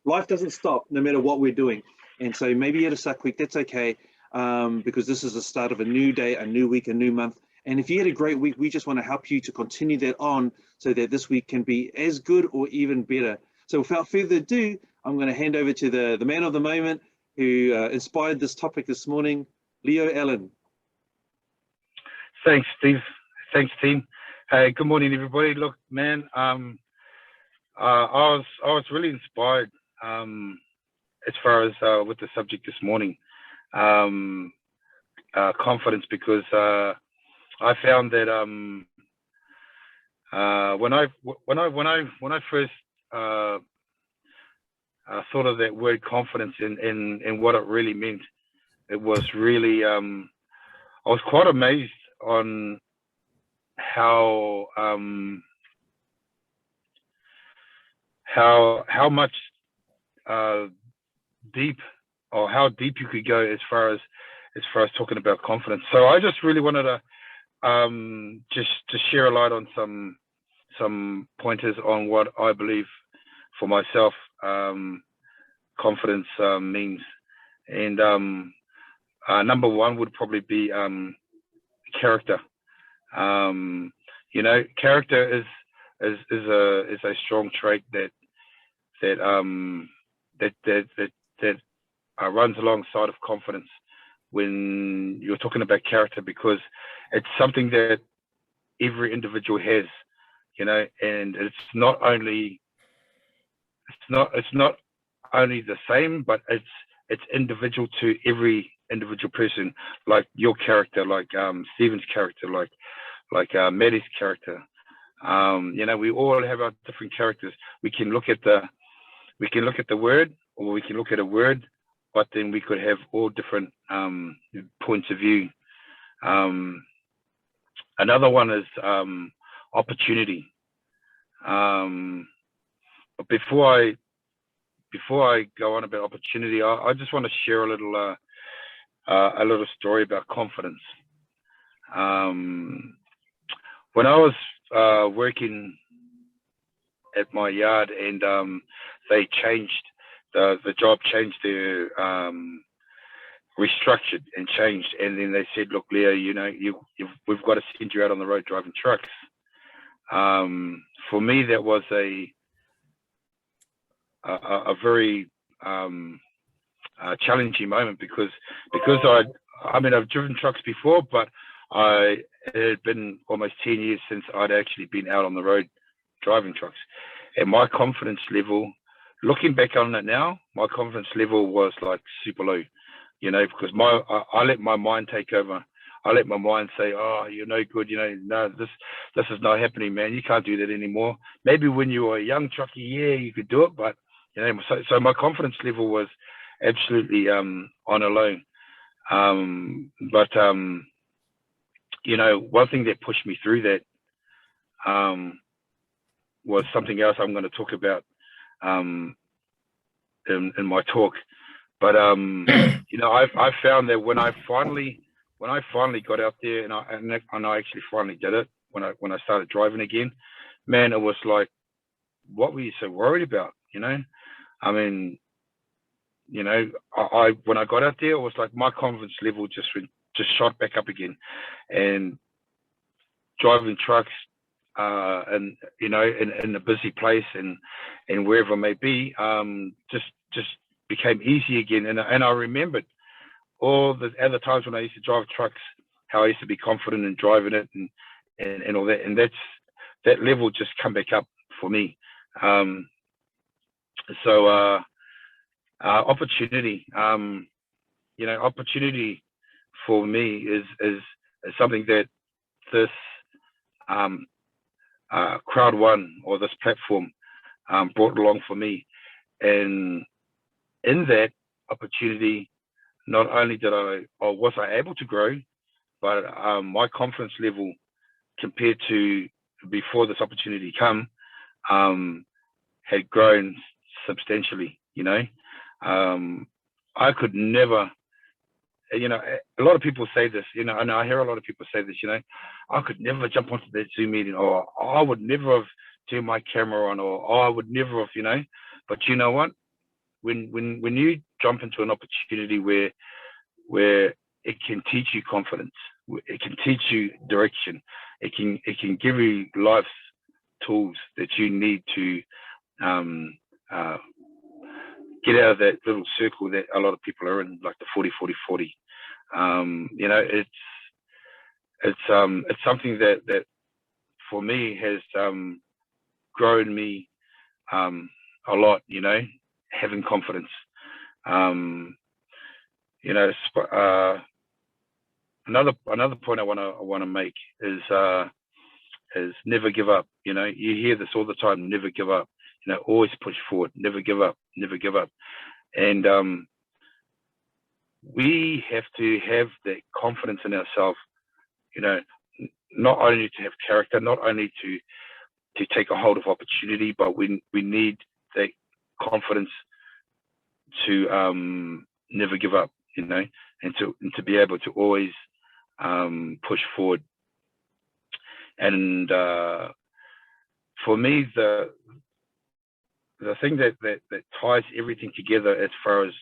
life doesn't stop no matter what we're doing. And so maybe you had a suck week, that's okay, because this is the start of a new day, a new week, a new month. And if you had a great week, we just want to help you to continue that on so that this week can be as good or even better. So without further ado, I'm going to hand over to the man of the moment who inspired this topic this morning, Leo Allen. Thanks, Steve. Thanks, team. Hey, good morning, everybody. Look, man, I was really inspired as far as with the subject this morning, confidence, because I found that when I first thought of that word confidence and what it really meant, it was really I was quite amazed on how much deep, or how deep you could go as far as talking about confidence. So I just really wanted to just to share a light on some pointers on what I believe for myself confidence means. And number one would probably be character. Character is a strong trait that runs alongside of confidence when you're talking about character, because it's something that every individual has, and it's not only the same, but it's individual to every individual person, like your character, like Stephen's character, like Maddie's character. We all have our different characters. We can look at the word, or we can look at a word, but then we could have all different points of view. Another one is opportunity. But before I go on about opportunity, I just want to share a little story about confidence. When I was working at my yard, and they changed the job changed their restructured and changed, and then they said, look, Leo, we've got to send you out on the road driving trucks. For me, that was a very challenging moment, because I've driven trucks before, but it had been almost 10 years since I'd actually been out on the road driving trucks. And my confidence level, looking back on it now, my confidence level was like super low, because I let my mind take over. I let my mind say, oh, you're no good, no, this is not happening, man. You can't do that anymore. Maybe when you were a young trucker, yeah, you could do it, but so my confidence level was absolutely on a low. But one thing that pushed me through that was something else I'm going to talk about in my talk. But I found that when I finally got out there, and I actually finally did it, when I started driving again, man, it was like, what were you so worried about? When I got out there, it was like my confidence level just shot back up again, and driving trucks, and in a busy place and wherever it may be, just became easy again. And I remembered all the other times when I used to drive trucks, how I used to be confident in driving it and all that, and that level just come back up for me. Opportunity, opportunity for me is something that this crowd one, or this platform, brought along for me. And in that opportunity, not only was I able to grow, but my confidence level compared to before this opportunity come had grown substantially. I could never, a lot of people say this, and I hear a lot of people say this, I could never jump onto that Zoom meeting, or I would never have turned my camera on, or I would never have, But you know what? When you jump into an opportunity where it can teach you confidence, it can teach you direction, it can give you life's tools that you need to get out of that little circle that a lot of people are in, like the 40-40-40. You know, it's something that for me has grown me a lot. You know, having confidence. You know, another point I want to make is never give up. You know, you hear this all the time. Never give up. You know, always push forward. Never give up. Never give up. And we have to have that confidence in ourselves. You know, not only to have character, not only to take a hold of opportunity, but we need that confidence to never give up. You know, and to be able to always push forward. And for me, the thing that ties everything together as far as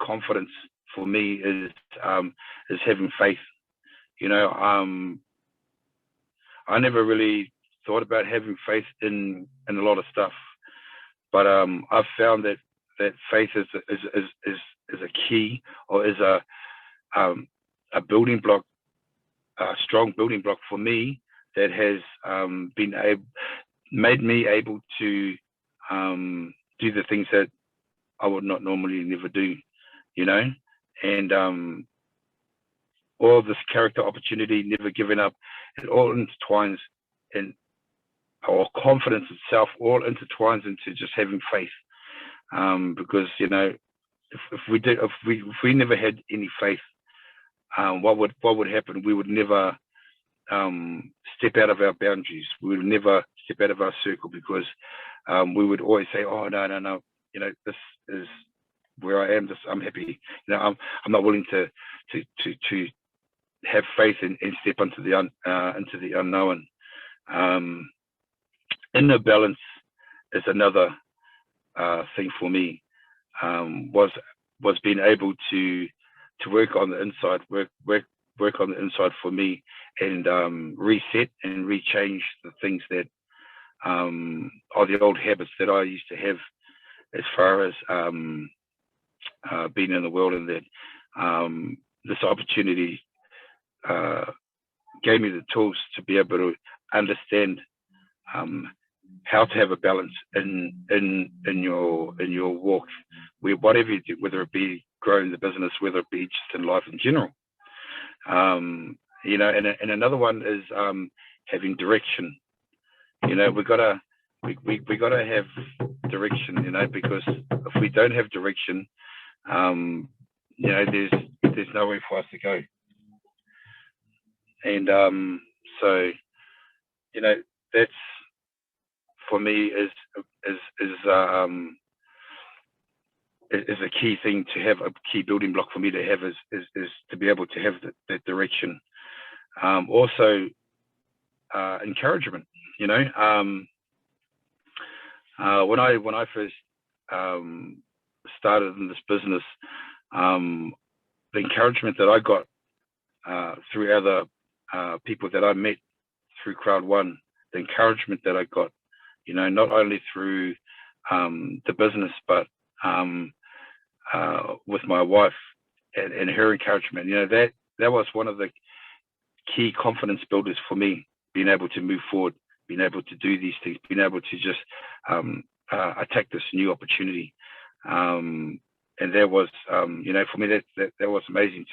confidence for me is having faith. You know, I never really thought about having faith in a lot of stuff, but I've found that faith is a key, or is a building block, a strong building block for me that has made me able to do the things that I would not normally never do, you know, and all this character, opportunity, never giving up, it all intertwines, and our confidence itself all intertwines into just having faith, because you know, if we never had any faith, what would happen? We would never step out of our boundaries. We would never step out of our circle, because we would always say, "Oh no, you know, this is where I am. I'm happy. You know, I'm not willing to have faith and step into the unknown." Inner balance is another thing for me. Was being able to work on the inside, work on the inside for me, and reset and rechange the things that are the old habits that I used to have, as far as being in the world, and that this opportunity gave me the tools to be able to understand how to have a balance in your walk, whatever you do, whether it be growing the business, whether it be just in life in general. You know, and another one is having direction. You know, we gotta have direction. You know, because if we don't have direction, you know, there's nowhere for us to go. And so, you know, that's for me is a key thing to have, a key building block for me to have, is to be able to have that direction. Also, encouragement. You know, when I first started in this business, the encouragement that I got through other people that I met through Crowd One, the encouragement that I got, you know, not only through the business, but with my wife and her encouragement, you know, that was one of the key confidence builders for me, being able to move forward, being able to do these things, being able to just attack this new opportunity. And that was, you know, for me, that was amazing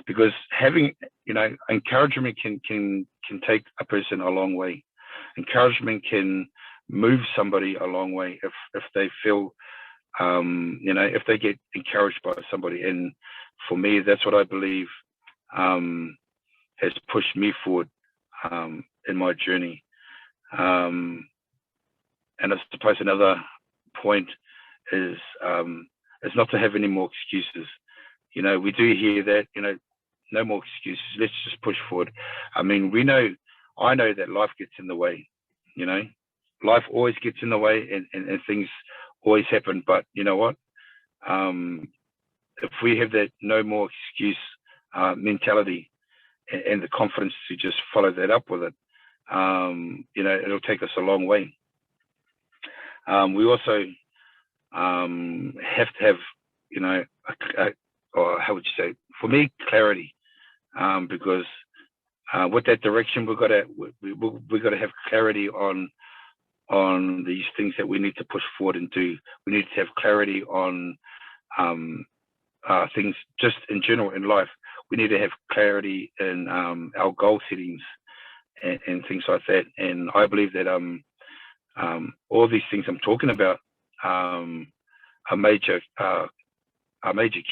because having, you know, encouragement can take a person a long way. Encouragement can move somebody a long way if they feel, you know, if they get encouraged by somebody. And for me, that's what I believe has pushed me forward in my journey. And I suppose another point is not to have any more excuses. You know, we do hear that, you know, no more excuses. Let's just push forward. I mean, I know that life gets in the way, you know. Life always gets in the way, and things always happen. But you know what? If we have that no more excuse mentality and the confidence to just follow that up with it, you know, it'll take us a long way. We also have to have, you know, or how would you say, for me, clarity, because with that direction, we've got to have clarity on these things that we need to push forward and do. We need to have clarity on things just in general in life. We need to have clarity in our goal settings and things like that. And I believe that all these things I'm talking about are major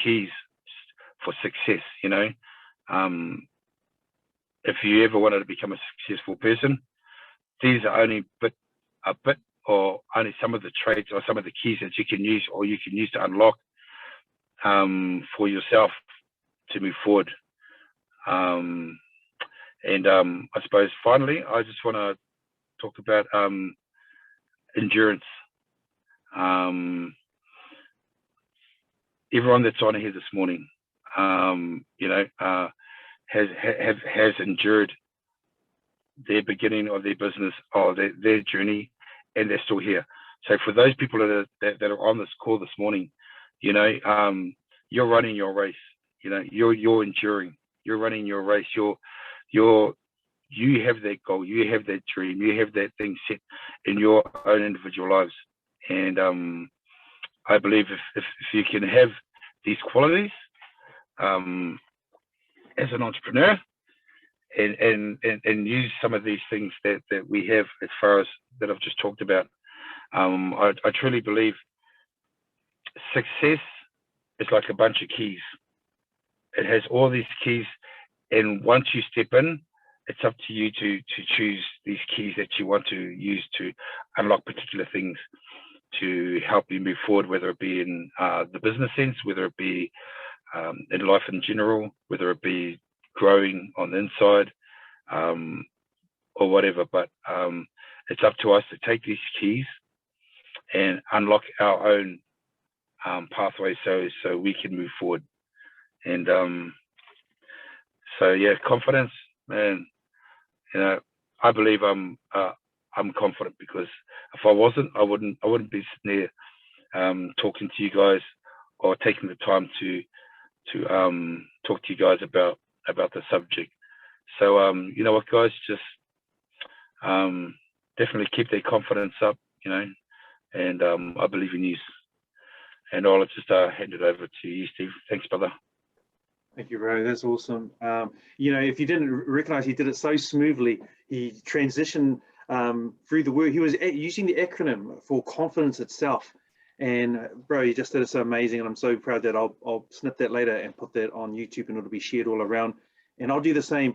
keys for success. You know, if you ever wanted to become a successful person, these are only a bit or only some of the traits or some of the keys that you can use or you can use to unlock for yourself to move forward. And I suppose finally, I just want to talk about endurance. Everyone that's on here this morning, you know, has endured their beginning of their business or their journey, and they're still here. So for those people that are on this call this morning, you know, you're running your race. You know, you're enduring. You're running your race. You have that goal. You have that dream. You have that thing set in your own individual lives. And I believe if you can have these qualities as an entrepreneur and use some of these things that we have as far as that I've just talked about, I truly believe success is like a bunch of keys. It has all these keys, and once you step in, it's up to you to choose these keys that you want to use to unlock particular things to help you move forward, whether it be in the business sense, whether it be in life in general, whether it be growing on the inside, or whatever. But it's up to us to take these keys and unlock our own pathway so we can move forward. And so yeah, confidence, man. You know, I believe I'm confident, because if I wasn't, I wouldn't be sitting there talking to you guys or taking the time to talk to you guys about the subject. So you know what, guys, just definitely keep their confidence up, you know, and I believe in you. And I'll just hand it over to you, Steve. Thanks, brother. Thank you, bro. That's awesome. You know, if you didn't recognize, he did it so smoothly. He transitioned through the word. He was using the acronym for confidence itself. And bro, you just did it so amazing. And I'm so proud that I'll snip that later and put that on YouTube, and it'll be shared all around. And I'll do the same.